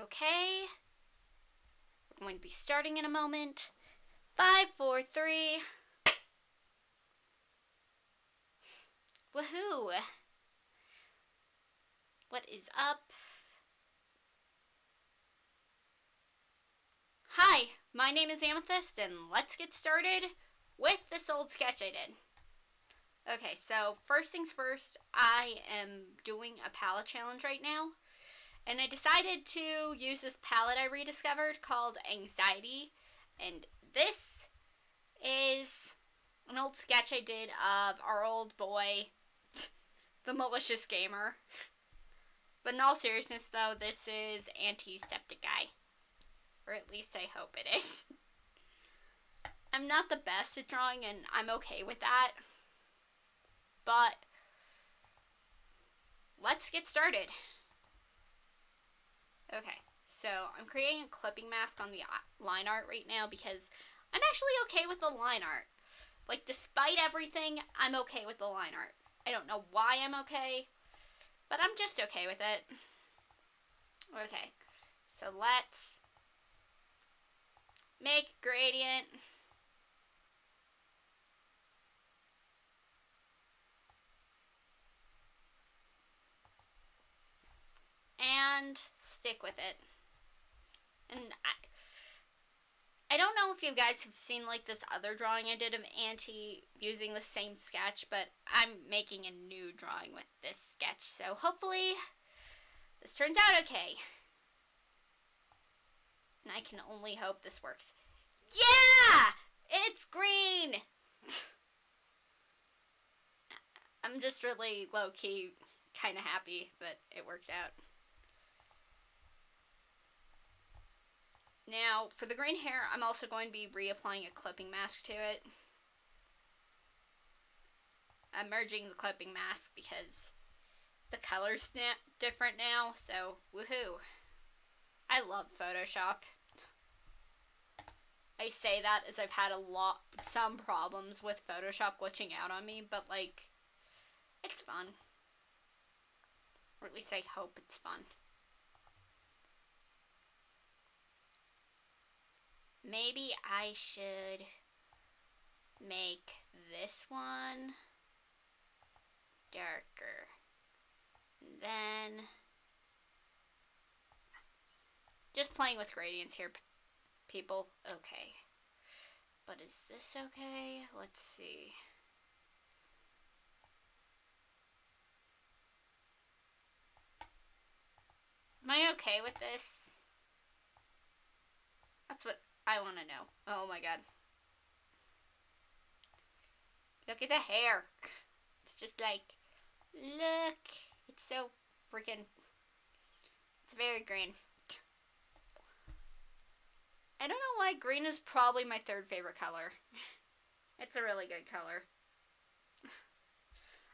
Okay. We're going to be starting in a moment. 5, 4, 3. Woohoo! What is up? Hi, my name is Amethyst, and let's get started with this old sketch I did. Okay, so first things first, I am doing a palette challenge right now. And I decided to use this palette I rediscovered called Anxiety. And this is an old sketch I did of our old boy, the malicious gamer. But in all seriousness though, this is Antisepticeye. Or at least I hope it is. I'm not the best at drawing and I'm okay with that. But let's get started. Okay, so I'm creating a clipping mask on the line art right now because I'm actually okay with the line art. Like, despite everything, I'm okay with the line art. I don't know why I'm okay, but I'm just okay with it. Okay, so let's make a gradient. And stick with it. And I don't know if you guys have seen like this other drawing I did of Anti using the same sketch, but I'm making a new drawing with this sketch. So hopefully this turns out okay. And I can only hope this works. Yeah! It's green! I'm just really low-key kind of happy that it worked out. Now, for the green hair, I'm also going to be reapplying a clipping mask to it. I'm merging the clipping mask because the color's different now, so woohoo. I love Photoshop. I say that as I've had some problems with Photoshop glitching out on me, but like, it's fun. Or at least I hope it's fun. Maybe I should make this one darker. And then, just playing with gradients here, people. Okay. But is this okay? Let's see. Am I okay with this? That's what I want to know. Oh my god. Look at the hair. It's just like, look. It's so freaking, it's very green. I don't know why green is probably my third favorite color. It's a really good color.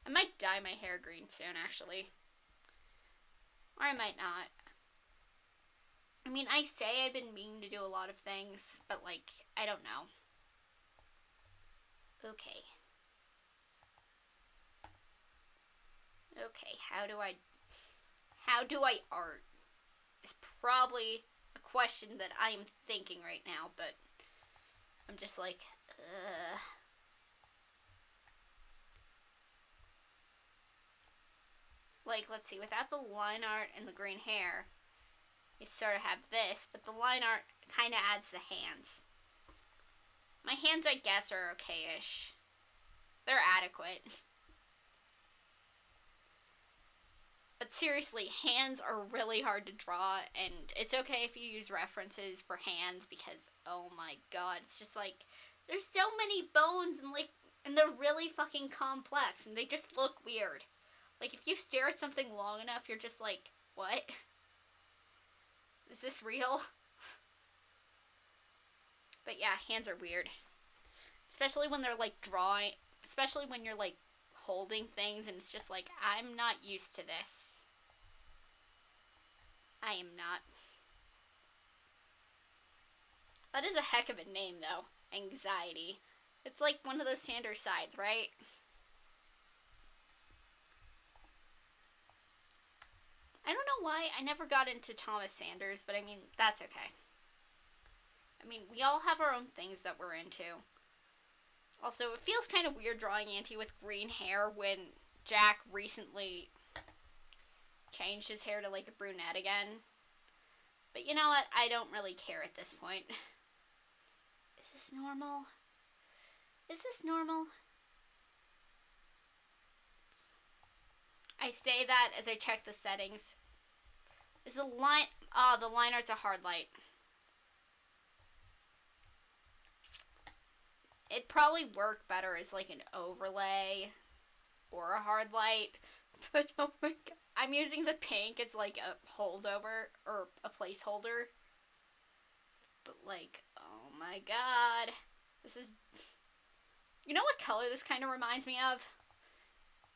I might dye my hair green soon, actually. Or I might not. I mean, I say I've been meaning to do a lot of things, but like, I don't know. Okay. Okay, how do I art? Is probably a question that I am thinking right now, but I'm just like, Like, let's see, without the line art and the green hair, you sort of have this, but the line art kind of adds the hands. My hands, I guess, are okay-ish. They're adequate. But seriously, hands are really hard to draw, and it's okay if you use references for hands because, oh my god, it's just like, there's so many bones and they're really fucking complex, and they just look weird. Like, if you stare at something long enough, you're just like, what? Is this real? But yeah, hands are weird. Especially when they're like drawing, especially when you're like holding things and it's just like, I'm not used to this. I am not. That is a heck of a name though, Anxiety. It's like one of those Sanders sides, right? I don't know why I never got into Thomas Sanders, but I mean, that's okay. I mean, we all have our own things that we're into. Also, it feels kind of weird drawing Auntie with green hair when Jack recently changed his hair to like a brunette again. But you know what? I don't really care at this point. Is this normal? Is this normal? I say that as I check the settings. Is the line... Oh, the line art's a hard light. It'd probably work better as like an overlay or a hard light. But oh my god. I'm using the pink as like a holdover or a placeholder. But like, oh my god. This is... You know what color this kind of reminds me of?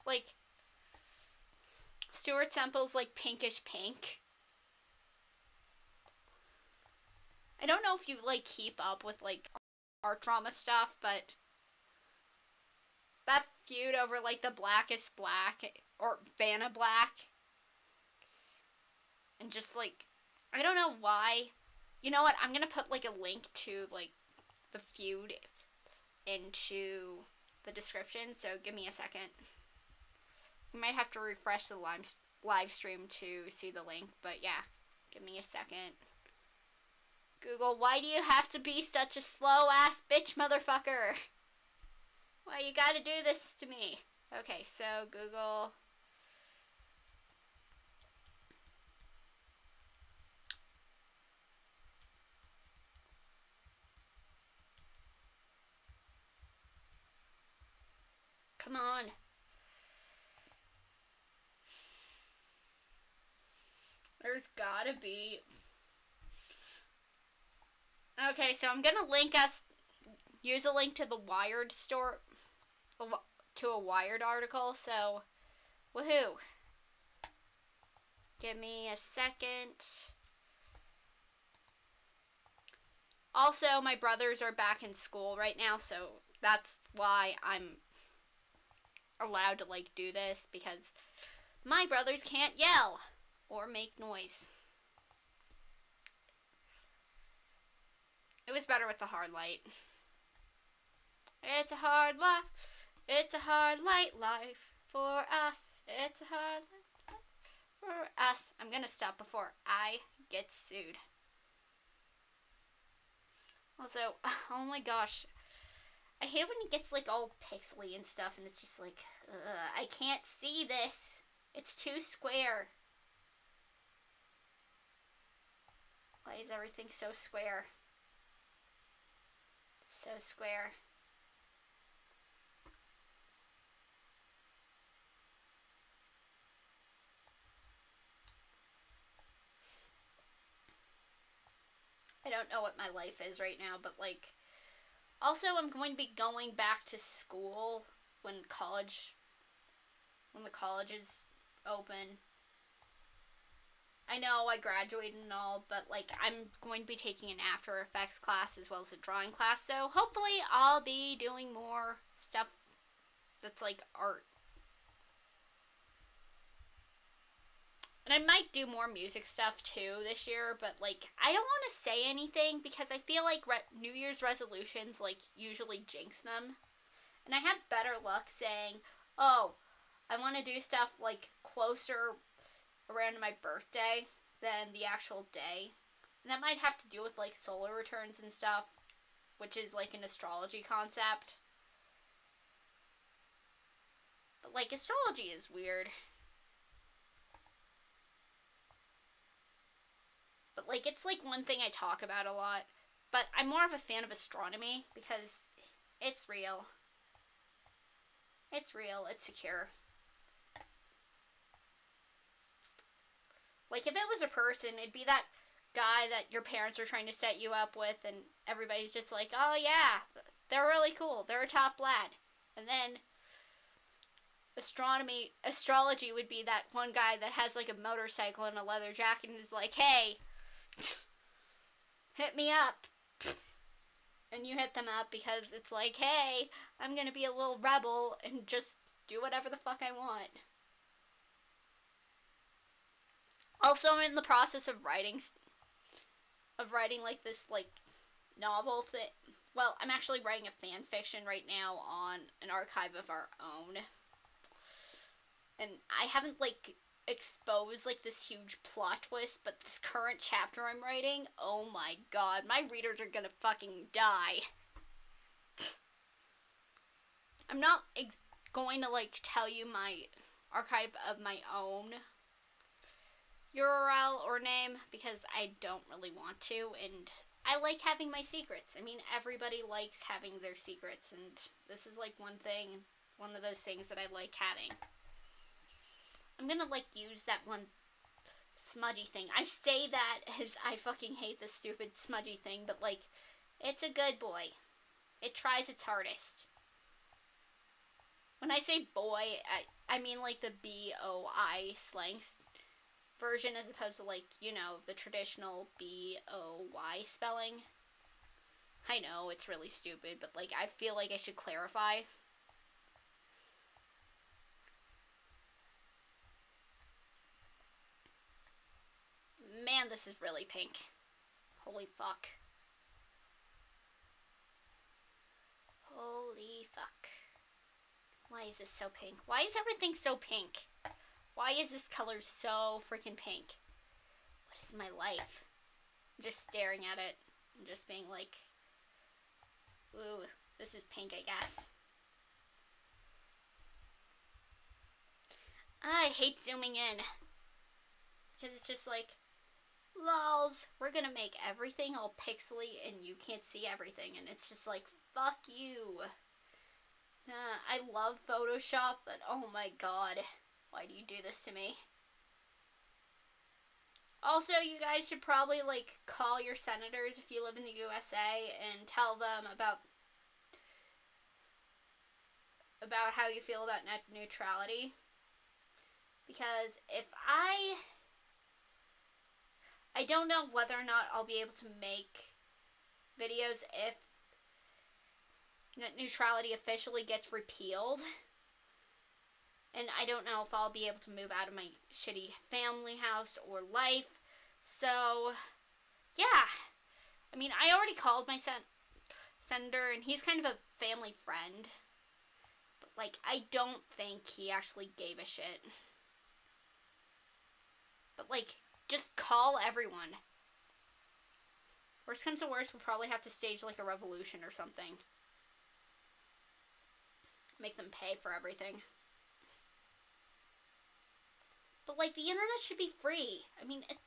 Like... Stuart Semple's like pinkish pink. I don't know if you like keep up with like art drama stuff, but that feud over like the Blackest Black or Vanna Black, and just like, I don't know why. You know what? I'm gonna put like a link to like the feud into the description, so give me a second. You might have to refresh the live stream to see the link, but yeah, give me a second. Google, why do you have to be such a slow-ass bitch motherfucker? Why you gotta do this to me? Okay, so Google... Come on. There's gotta be... Okay, so I'm gonna use a link to the Wired store, to a Wired article, so, woohoo. Give me a second. Also, my brothers are back in school right now, so that's why I'm allowed to, like, do this, because my brothers can't yell or make noise. It was better with the hard light. It's a hard life. It's a hard life for us. It's a hard life for us. I'm gonna stop before I get sued. Also, oh my gosh. I hate it when it gets like all pixely and stuff and it's just like, I can't see this. It's too square. Why is everything so square? It's so square. I don't know what my life is right now, but like, also I'm going to be going back to school when the colleges open. I know I graduated and all, but like I'm going to be taking an After Effects class as well as a drawing class, so hopefully I'll be doing more stuff that's like art. And I might do more music stuff too this year, but like I don't want to say anything because I feel like New Year's resolutions like usually jinx them. And I have better luck saying, oh, I want to do stuff like closer around my birthday than the actual day. And that might have to do with like solar returns and stuff, which is like an astrology concept. But like astrology is weird. But like it's like one thing I talk about a lot. But I'm more of a fan of astronomy because it's real. It's real, it's secure. Like, if it was a person, it'd be that guy that your parents are trying to set you up with, and everybody's just like, oh yeah, they're really cool, they're a top lad. And then, astrology would be that one guy that has, like, a motorcycle and a leather jacket and is like, hey, hit me up. And you hit them up because it's like, hey, I'm gonna be a little rebel and just do whatever the fuck I want. Also, I'm in the process of writing like this like novel thing. Well, I'm actually writing a fan fiction right now on an archive of our own. And I haven't like exposed like this huge plot twist, but this current chapter I'm writing, oh my god, my readers are gonna fucking die. I'm not going to like tell you my archive of my own URL or name because I don't really want to, and I like having my secrets. I mean, everybody likes having their secrets, and this is like one of those things that I like having. I'm gonna like use that one smudgy thing. I say that as I fucking hate this stupid smudgy thing, but like, it's a good boy. It tries its hardest. When I say boy, I mean like the B-O-I slang version as opposed to like, you know, the traditional B-O-Y spelling. I know, it's really stupid, but like, I feel like I should clarify. Man, this is really pink. Holy fuck. Holy fuck. Why is this so pink? Why is everything so pink? Why is this color so freaking pink? What is my life? I'm just staring at it. I'm just being like, ooh, this is pink, I guess. I hate zooming in. Because it's just like, lols, we're gonna make everything all pixely and you can't see everything. And it's just like, fuck you. I love Photoshop, but oh my god. Why do you do this to me? Also, you guys should probably, like, call your senators if you live in the USA and tell them about how you feel about net neutrality. Because if I don't know whether or not I'll be able to make videos if net neutrality officially gets repealed. And I don't know if I'll be able to move out of my shitty family house or life. So, yeah. I mean, I already called my senator, and he's kind of a family friend. But, like, I don't think he actually gave a shit. But, like, just call everyone. Worst comes to worst, we'll probably have to stage, like, a revolution or something. Make them pay for everything. But, like, the internet should be free. I mean, it's,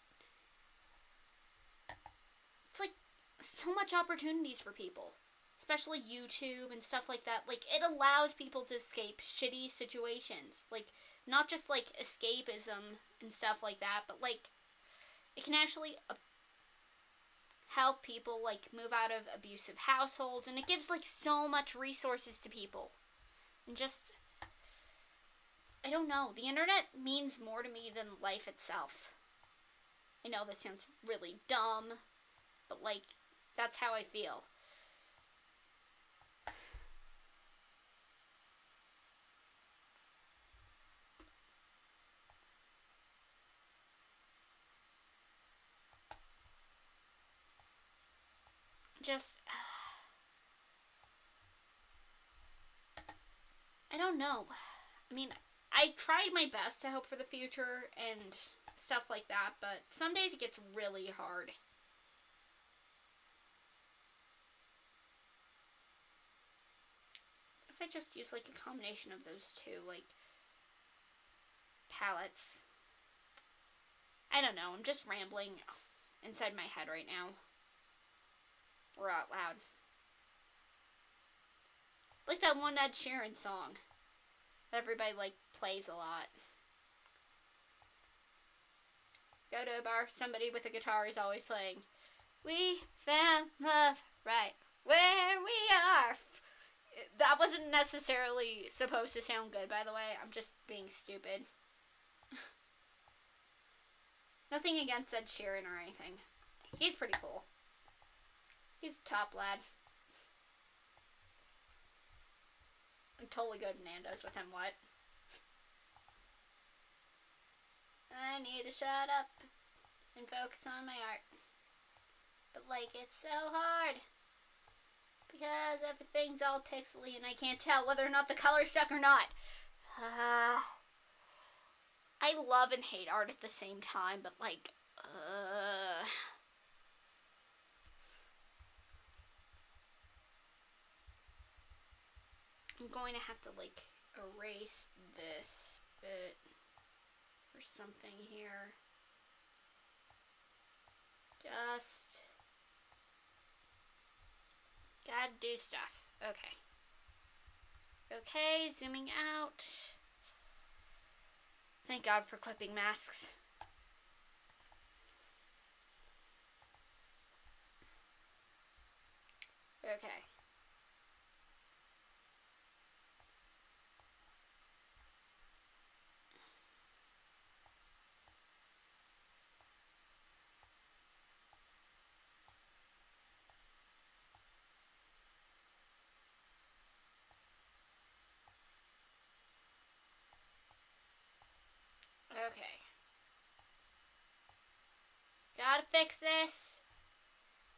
like, so much opportunities for people. Especially YouTube and stuff like that. Like, it allows people to escape shitty situations. Like, not just, like, escapism and stuff like that, but, like, it can actually help people, like, move out of abusive households. And it gives, like, so much resources to people. And just, I don't know. The internet means more to me than life itself. I know that sounds really dumb, but, like, that's how I feel. Just, I don't know. I mean, I tried my best to hope for the future and stuff like that, but some days it gets really hard. If I just use, like, a combination of those two, like, palettes. I don't know, I'm just rambling inside my head right now. Or out loud. Like that one Ed Sheeran song that everybody, like, plays a lot. Go to a bar, somebody with a guitar is always playing. We found love right where we are. That wasn't necessarily supposed to sound good, by the way. I'm just being stupid. Nothing against Ed Sheeran or anything. He's pretty cool. He's a top lad. I'd totally go to Nando's with him, what? I need to shut up and focus on my art. But like, it's so hard because everything's all pixely and I can't tell whether or not the color's stuck or not. I love and hate art at the same time, but like, I'm going to have to like erase this bit or something here. Just gotta do stuff. Okay. Okay, zooming out. Thank God for clipping masks. Okay. Okay. Gotta fix this.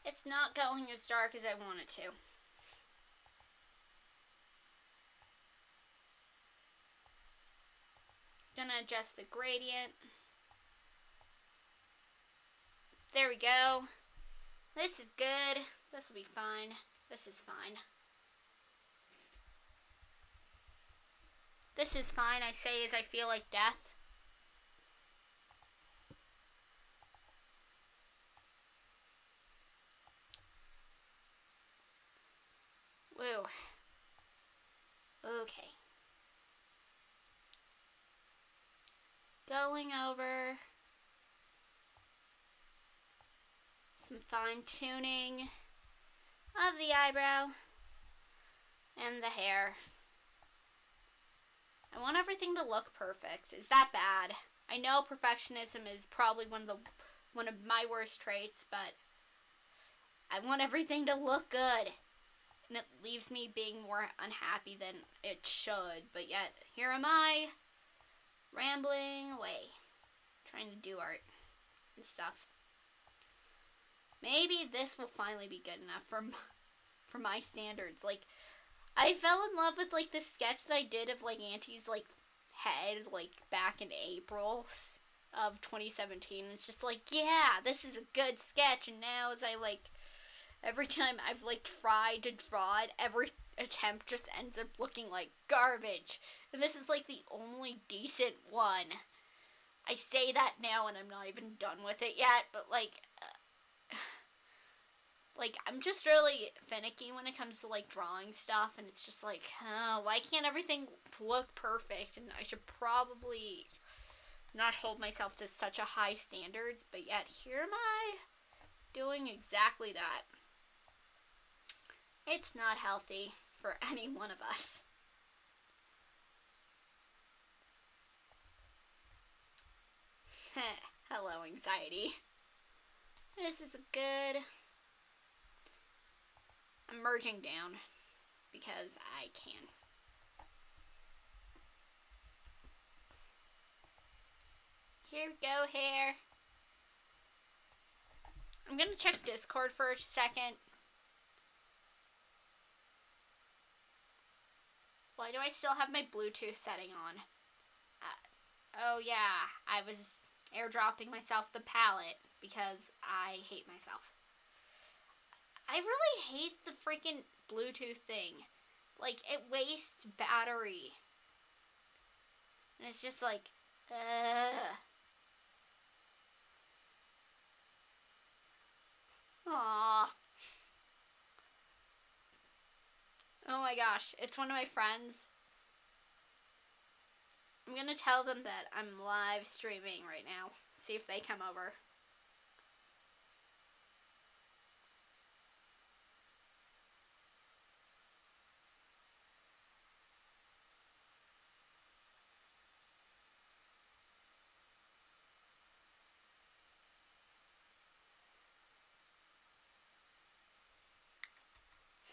It's not going as dark as I want it to. Gonna adjust the gradient. There we go. This is good. This will be fine. This is fine. This is fine, I say as I feel like death. Woo. Okay. Going over some fine tuning of the eyebrow and the hair. I want everything to look perfect. Is that bad? I know perfectionism is probably one of my worst traits, but I want everything to look good. And it leaves me being more unhappy than it should. But yet, here am I, rambling away, trying to do art and stuff. Maybe this will finally be good enough for my standards. Like, I fell in love with, like, the sketch that I did of, like, Auntie's, like, head, like, back in April of 2017. It's just like, yeah, this is a good sketch. And now as I, like, every time I've, like, tried to draw it, every attempt just ends up looking like garbage. And this is, like, the only decent one. I say that now and I'm not even done with it yet, but, like, I'm just really finicky when it comes to, like, drawing stuff, and it's just like, why can't everything look perfect? And I should probably not hold myself to such a high standards, but yet here am I doing exactly that. It's not healthy for any one of us. Hello, anxiety. This is good. I'm merging down because I can. Here we go, hair. I'm gonna check Discord for a second. Why do I still have my Bluetooth setting on? Oh yeah, I was airdropping myself the palette because I hate myself. I really hate the freaking Bluetooth thing. Like, it wastes battery. And it's just like, Aww. Oh my gosh, it's one of my friends. I'm gonna tell them that I'm live streaming right now. See if they come over.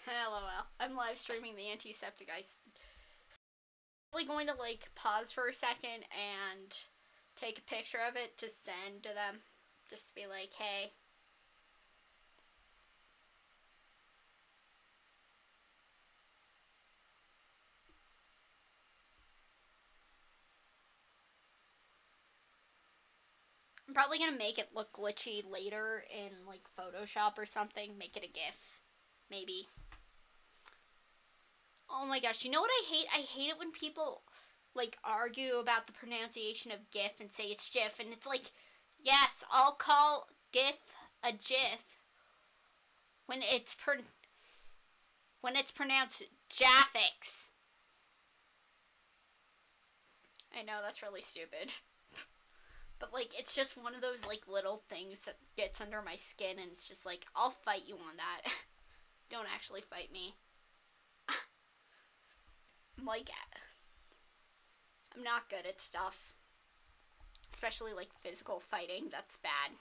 LOL. I'm live streaming the Antisepticeye. I'm going to, like, pause for a second and take a picture of it to send to them. Just to be like, hey. I'm probably going to make it look glitchy later in, like, Photoshop or something. Make it a GIF. Maybe. Oh my gosh, you know what I hate? I hate it when people, like, argue about the pronunciation of GIF and say it's GIF. And it's like, yes, I'll call GIF a GIF when it's pronounced Jaffix. I know, that's really stupid. But, like, it's just one of those, like, little things that gets under my skin, and it's just like, I'll fight you on that. Don't actually fight me. Like, I'm not good at stuff. Especially, like, physical fighting. That's bad.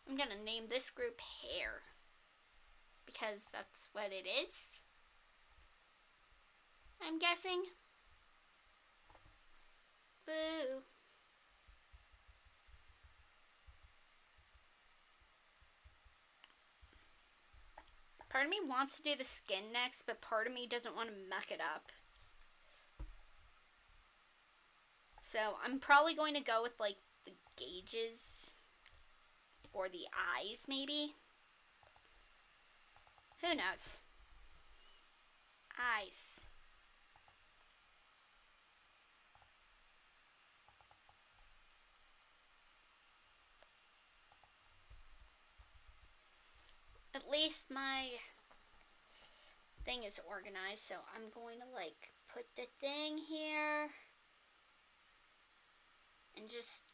I'm gonna name this group Hair. Because that's what it is. I'm guessing. Boo. Part of me wants to do the skin next, but part of me doesn't want to muck it up. So I'm probably going to go with, like, the gauges. Or the eyes, maybe. Who knows? Eyes. At least my thing is organized, so I'm going to, like, put the thing here. And just...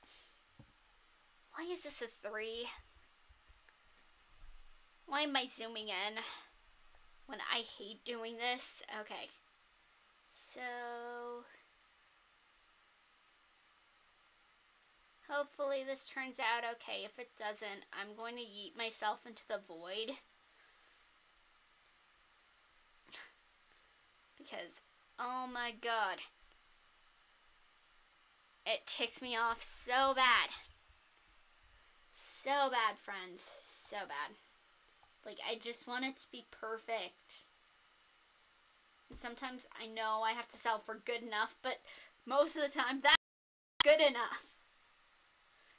Why is this a 3? Why am I zooming in when I hate doing this? Okay. So... hopefully this turns out okay. If it doesn't, I'm going to yeet myself into the void. Because, oh my god. It ticks me off so bad. So bad, friends. So bad. Like, I just want it to be perfect. And sometimes I know I have to settle for good enough, but most of the time that's good enough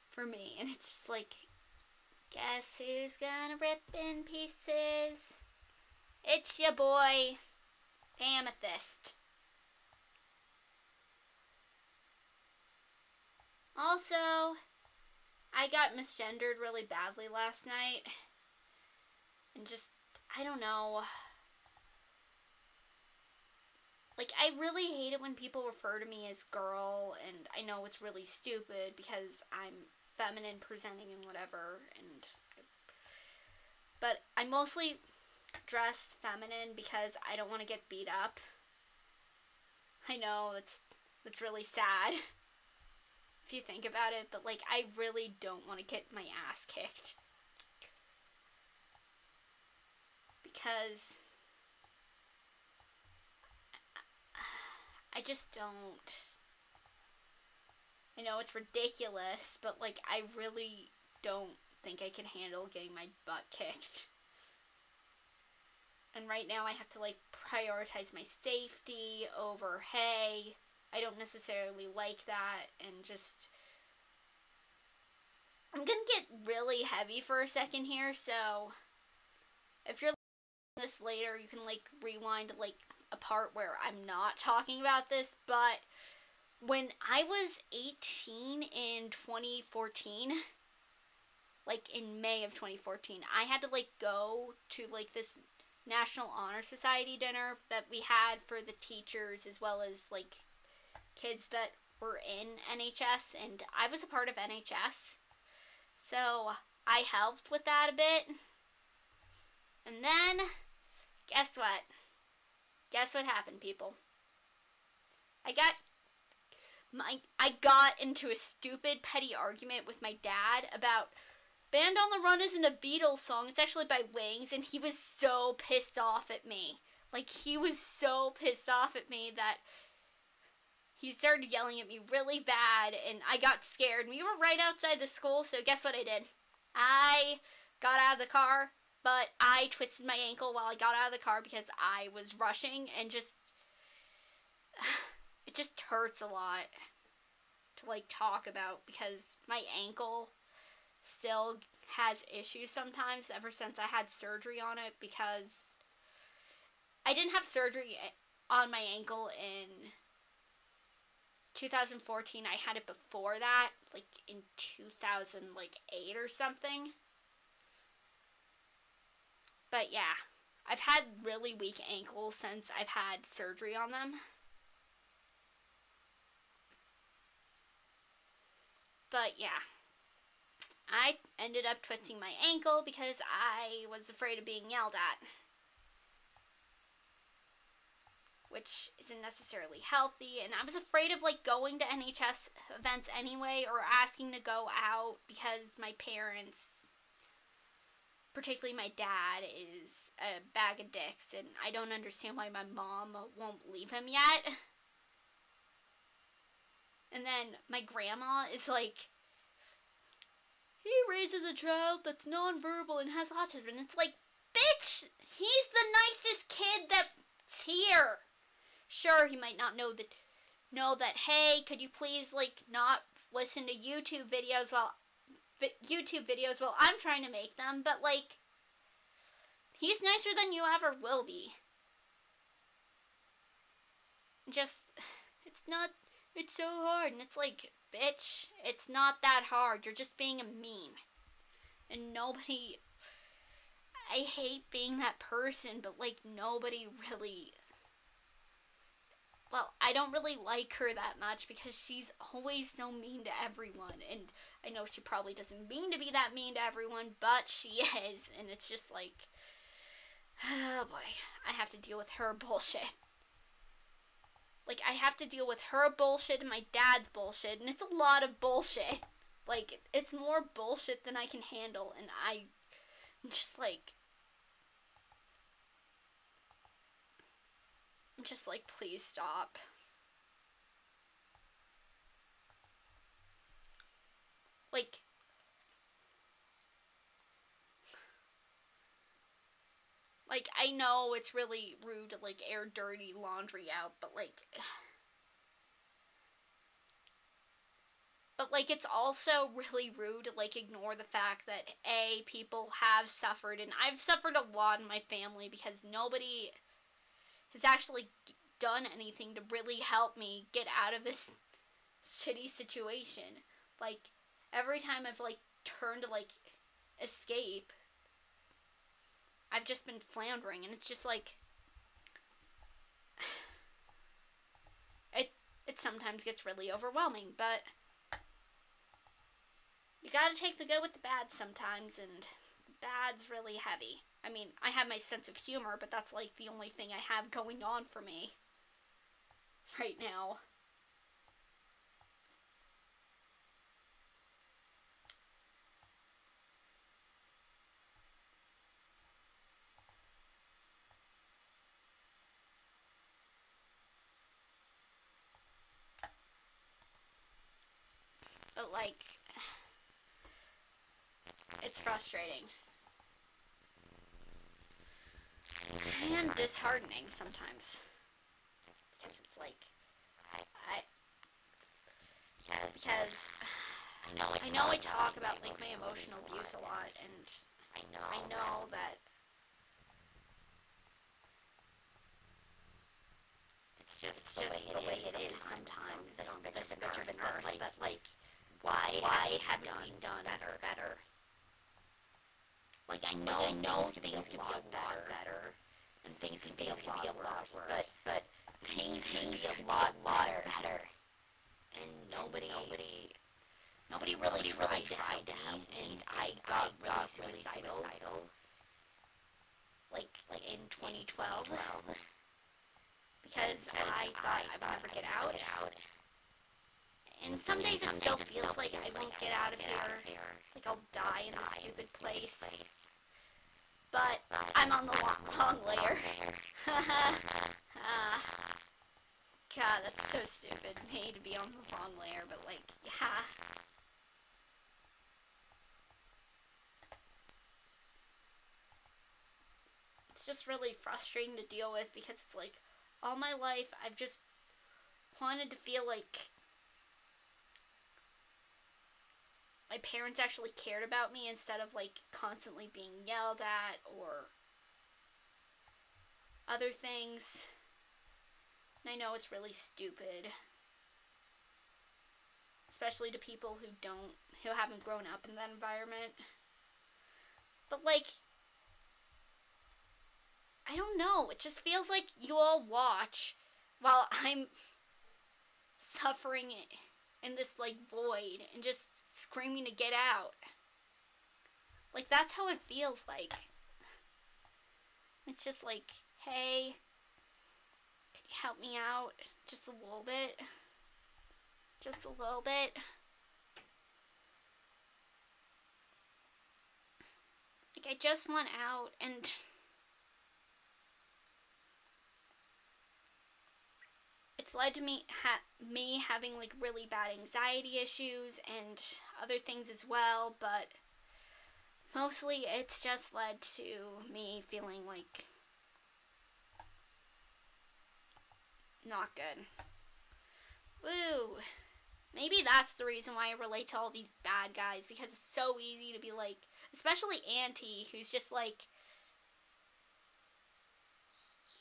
for me. And it's just like, guess who's gonna rip in pieces? It's your boy, Amethyst. Also, I got misgendered really badly last night. And just, I don't know. Like, I really hate it when people refer to me as girl, and I know it's really stupid because I'm feminine presenting and whatever, but I mostly dress feminine because I don't want to get beat up. I know, it's really sad if you think about it, but, like, I really don't want to get my ass kicked. Because I just don't. I know it's ridiculous, but, like, I really don't think I can handle getting my butt kicked. And right now I have to, like, prioritize my safety over, hey, I don't necessarily like that, and just... I'm gonna get really heavy for a second here, so if you're listening to this later, you can, like, rewind, like, a part where I'm not talking about this, but when I was 18 in 2014, like, in May of 2014, I had to, like, go to, like, this National Honor Society dinner that we had for the teachers as well as, like, kids that were in NHS, and I was a part of NHS, so I helped with that a bit. And then, guess what? Guess what happened, people? I got into a stupid, petty argument with my dad about Band on the Run isn't a Beatles song. It's actually by Wings, and he was so pissed off at me. Like, he was so pissed off at me that he started yelling at me really bad, and I got scared. We were right outside the school, so guess what I did? I got out of the car, but I twisted my ankle while I got out of the car because I was rushing, and it just hurts a lot to like talk about because my ankle still has issues sometimes ever since I had surgery on it, because I didn't have surgery on my ankle in 2014. I had it before that, like in 2008 or something. But yeah, I've had really weak ankles since I've had surgery on them. But yeah, I ended up twisting my ankle because I was afraid of being yelled at, which isn't necessarily healthy, and I was afraid of like going to NHS events anyway, or asking to go out, because my parents, particularly my dad, is a bag of dicks, and I don't understand why my mom won't leave him yet. And then my grandma is like, he raises a child that's nonverbal and has autism. And it's like, bitch, he's the nicest kid that's here. Sure, he might not know that, hey, could you please, like, not listen to YouTube videos while I'm trying to make them, but, like, he's nicer than you ever will be. It's so hard, and it's like, bitch, it's not that hard, you're just being a mean. And nobody, I hate being that person, but, like, nobody really, well, I don't really like her that much because she's always so mean to everyone, and I know she probably doesn't mean to be that mean to everyone, but she is, and it's just like, oh boy, I have to deal with her bullshit. Like, I have to deal with her bullshit and my dad's bullshit, and it's a lot of bullshit. Like, it's more bullshit than I can handle, and I'm just like, please stop. Like, I know it's really rude to, like, air dirty laundry out, but, like, it's also really rude to, like, ignore the fact that, A, people have suffered, and I've suffered a lot in my family because nobody has actually done anything to really help me get out of this shitty situation. Like, every time I've, like, turned to, like, escape, I've just been floundering, and it's just like, it sometimes gets really overwhelming, but you gotta take the good with the bad sometimes, and the bad's really heavy. I mean, I have my sense of humor, but that's, like, the only thing I have going on for me right now. But, like, it's frustrating. And disheartening sometimes. Because it's like, because I know I talk about, like, my emotional abuse a lot, and I know that it's just the way it is sometimes. This bitch of an earth, but, like, why haven't we done better? Like, I know things can be a lot better, and things can be a lot worse, but things can be a lot better. And nobody really tried to help me, and I got really suicidal, like in 2012, because I thought I would never get out. And some days it still feels like I won't get out of here, like I'll die in this stupid place. But I'm on the long layer. God, that's so stupid of me to be on the wrong layer, but like, yeah. It's just really frustrating to deal with because it's like, all my life I've just wanted to feel like my parents actually cared about me instead of like constantly being yelled at or other things. And I know it's really stupid, especially to people who haven't grown up in that environment. But like, I don't know, it just feels like you all watch while I'm suffering in this like void and just screaming to get out. Like, that's how it feels like. It's just like, hey, can you help me out just a little bit? Just a little bit. Like, I just want out, and it's led to me having like really bad anxiety issues and other things as well, but mostly it's just led to me feeling like not good. Woo! Maybe that's the reason why I relate to all these bad guys, because it's so easy to be like, especially Auntie, who's just like,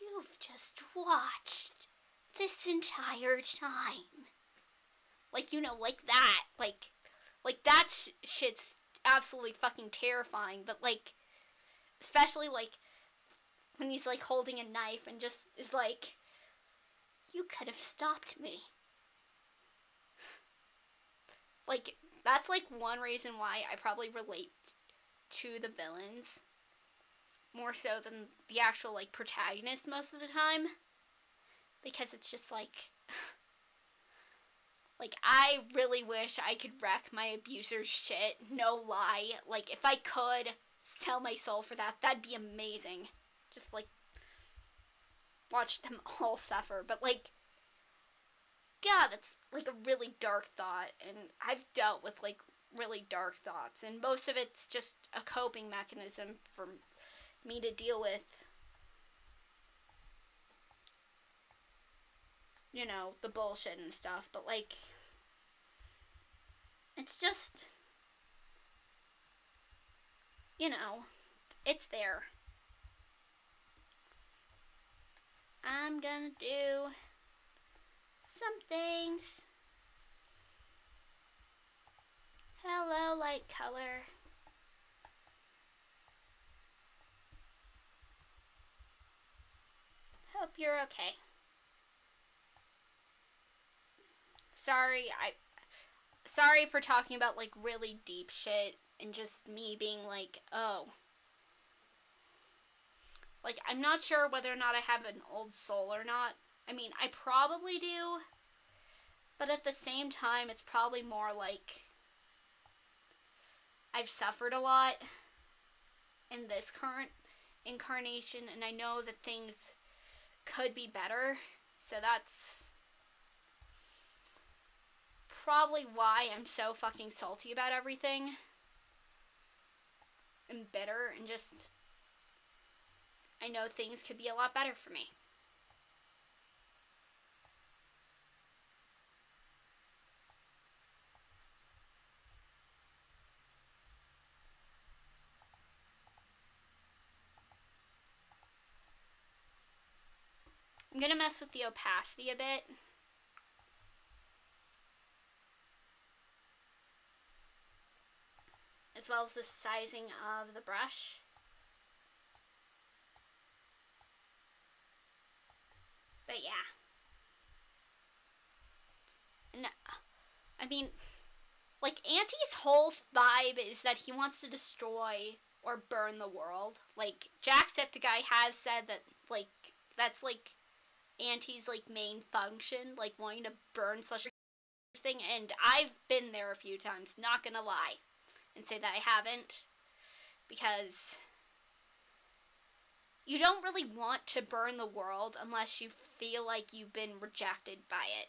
you've just watched this entire time. Like, you know, like that. Like that shit's absolutely fucking terrifying, but like, especially like, when he's like holding a knife and just is like, you could have stopped me. Like, that's like one reason why I probably relate to the villains more so than the actual like protagonist most of the time, because it's just like I really wish I could wreck my abuser's shit, no lie. Like, if I could sell my soul for that, that'd be amazing. Just like watch them all suffer. But like, God, that's like a really dark thought, and I've dealt with like really dark thoughts, and most of it's just a coping mechanism for me to deal with, you know, the bullshit and stuff. But like, it's just, you know, it's there. I'm gonna do some things. Hello, light color. Hope you're okay. Sorry for talking about like really deep shit and just me being like, oh. Like, I'm not sure whether or not I have an old soul or not. I mean, I probably do. But at the same time, it's probably more like I've suffered a lot in this current incarnation, and I know that things could be better. So that's probably why I'm so fucking salty about everything. And bitter, and just, I know things could be a lot better for me. I'm gonna mess with the opacity a bit. As well as the sizing of the brush. But yeah. And, I mean, like, Auntie's whole vibe is that he wants to destroy or burn the world. Like, Jacksepticeye has said that, like, that's, like, Auntie's, like, main function, like, wanting to burn such a thing. And I've been there a few times, not gonna lie, and say that I haven't, because you don't really want to burn the world unless you feel like you've been rejected by it.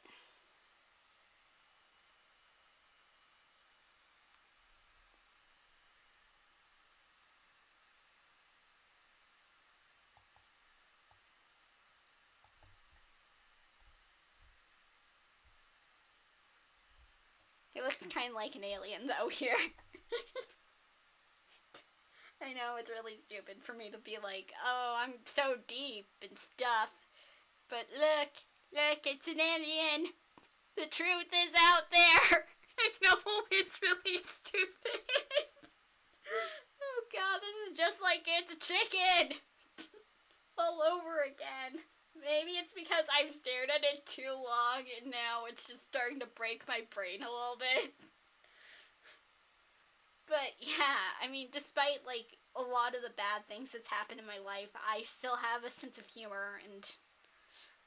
He looks kind of like an alien, though, here. I know, it's really stupid for me to be like, oh, I'm so deep and stuff. But look, it's an alien. The truth is out there. I know, it's really stupid. Oh god, this is just like It's a Chicken. All over again. Maybe it's because I've stared at it too long and now it's just starting to break my brain a little bit. But yeah, I mean, despite like a lot of the bad things that's happened in my life, I still have a sense of humor, and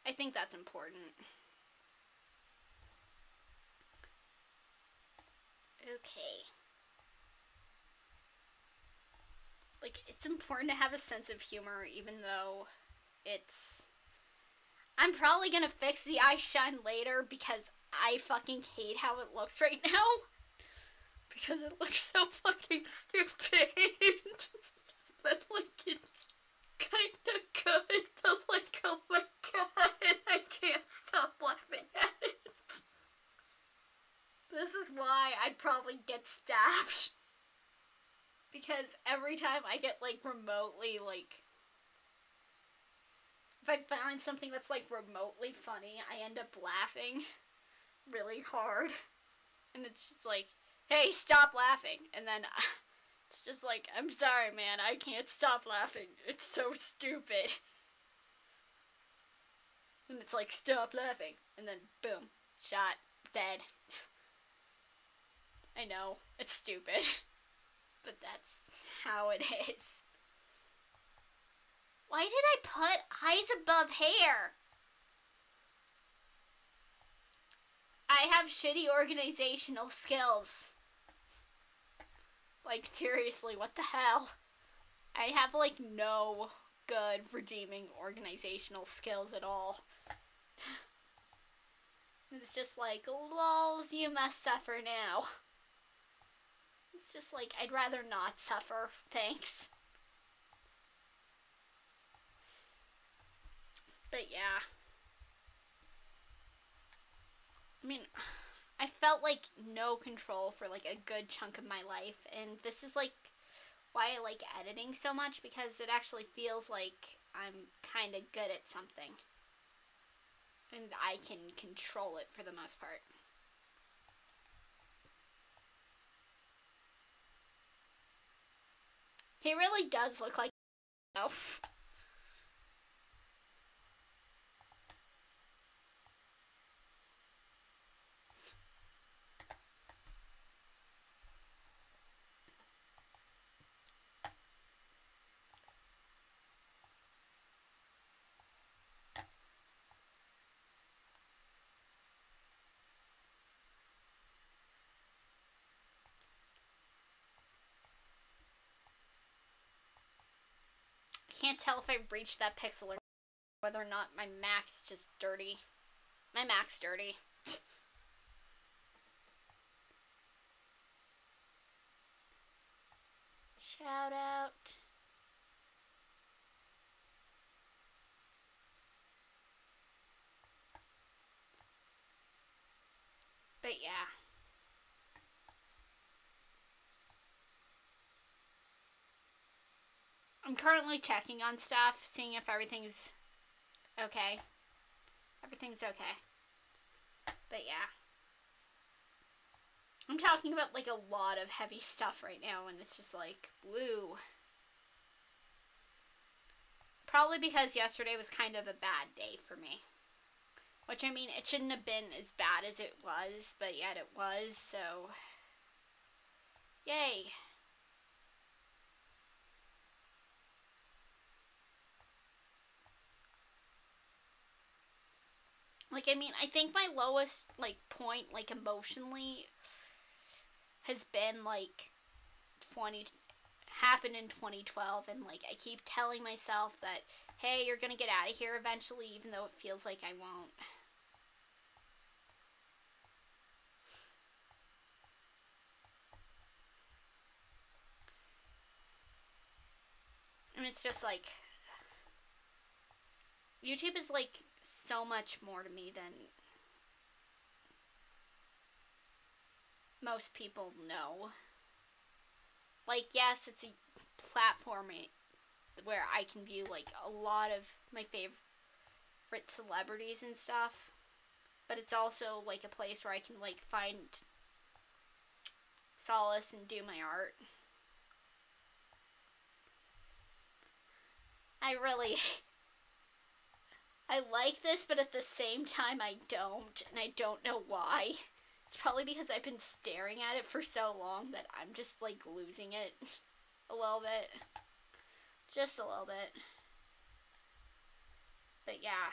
I think that's important. Okay. Like, it's important to have a sense of humor, even though it's... I'm probably gonna fix the eye shine later because I fucking hate how it looks right now. Because it looks so fucking stupid. But, like, it's kinda good. But, like, oh my god, I can't stop laughing at it. This is why I'd probably get stabbed. Because every time I get, like, remotely, like... If I find something that's, like, remotely funny, I end up laughing really hard. And it's just like, hey, stop laughing. And then it's just like, I'm sorry, man, I can't stop laughing. It's so stupid. And it's like, stop laughing. And then, boom, shot, dead. I know, it's stupid. But that's how it is. Why did I put eyes above hair? I have shitty organizational skills. Like, seriously, what the hell? I have, like, no good redeeming organizational skills at all. It's just like, lols, you must suffer now. It's just like, I'd rather not suffer, thanks. But yeah. I mean, I felt like no control for like a good chunk of my life, and this is like why I like editing so much, because it actually feels like I'm kind of good at something. And I can control it for the most part. He really does look like himself. Can't tell if I reached that pixel or whether or not my Mac's just dirty. My Mac's dirty. Shout out. But yeah. I'm currently checking on stuff, seeing if everything's okay. Everything's okay. But yeah. I'm talking about like a lot of heavy stuff right now, and it's just like, woo. Probably because yesterday was kind of a bad day for me. Which, I mean, it shouldn't have been as bad as it was, but yet it was, so... Yay. Like, I mean, I think my lowest, like, point, like, emotionally has been, like, happened in 2012, and like I keep telling myself that, hey, you're gonna get out of here eventually, even though it feels like I won't. And it's just like, YouTube is like so much more to me than most people know. Like, yes, it's a platform where I can view like a lot of my favorite celebrities and stuff, but it's also like a place where I can like find solace and do my art. I like this, but at the same time I don't, and I don't know why. It's probably because I've been staring at it for so long that I'm just like losing it a little bit. Just a little bit. But yeah.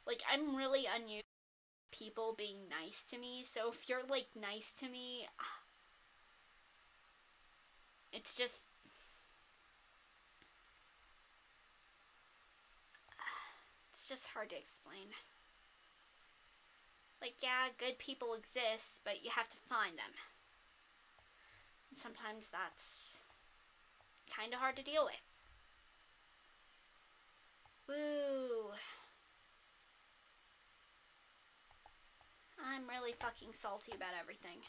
Like, I'm really unused to people being nice to me, so if you're like nice to me, it's just hard to explain. Like, yeah, good people exist, but you have to find them. And sometimes that's kind of hard to deal with. Woo. I'm really fucking salty about everything.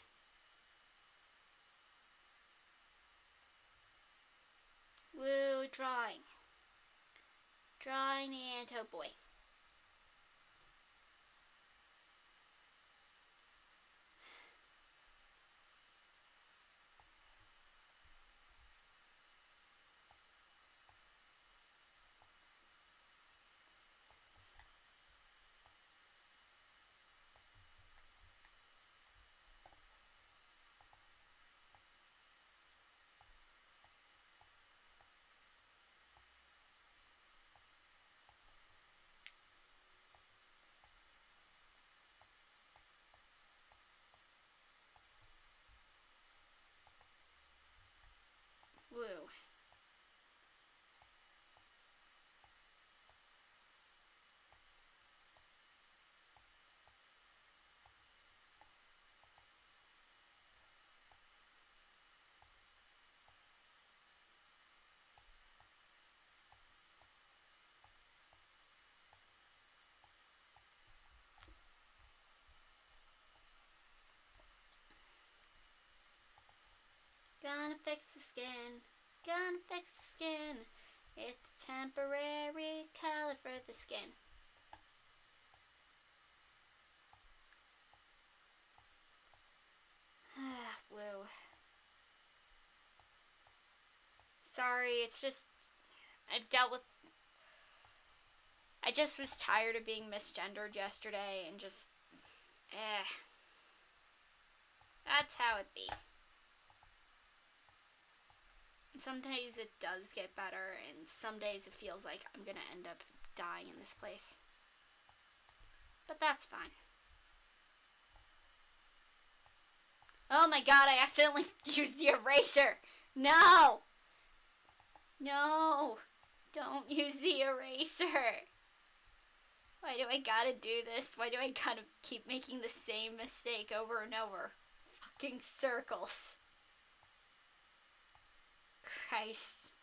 Woo, drawing. Drawing the Anto boy. Woo. Gonna fix the skin. Gonna fix the skin. It's temporary color for the skin. Woo. Sorry, it's just, I just was tired of being misgendered yesterday and just, that's how it be. Some days it does get better, and some days it feels like I'm gonna end up dying in this place. But that's fine. Oh my god, I accidentally used the eraser! No! No! Don't use the eraser! Why do I gotta do this? Why do I gotta keep making the same mistake over and over? Fucking circles. Christ.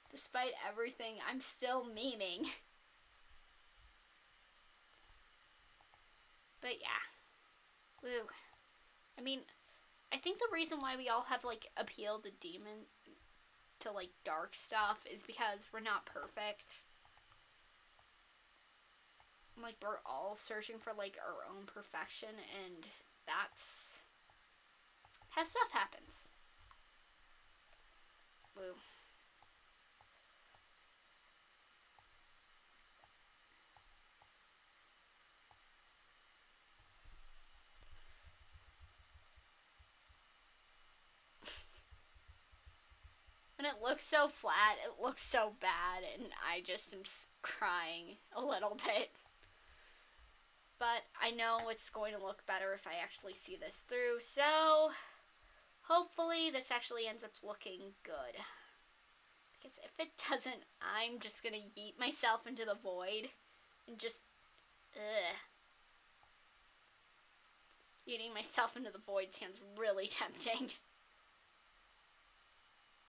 Despite everything, I'm still memeing. But yeah. Woo. I mean, I think the reason why we all have, like, appeal to like, dark stuff is because we're not perfect. Like, we're all searching for, like, our own perfection, and that's how stuff happens. Woo. When it looks so flat, it looks so bad, and I just am crying a little bit. but I know it's going to look better if I actually see this through, so hopefully this actually ends up looking good. Because if it doesn't, I'm just going to yeet myself into the void and just, Yeeting myself into the void sounds really tempting.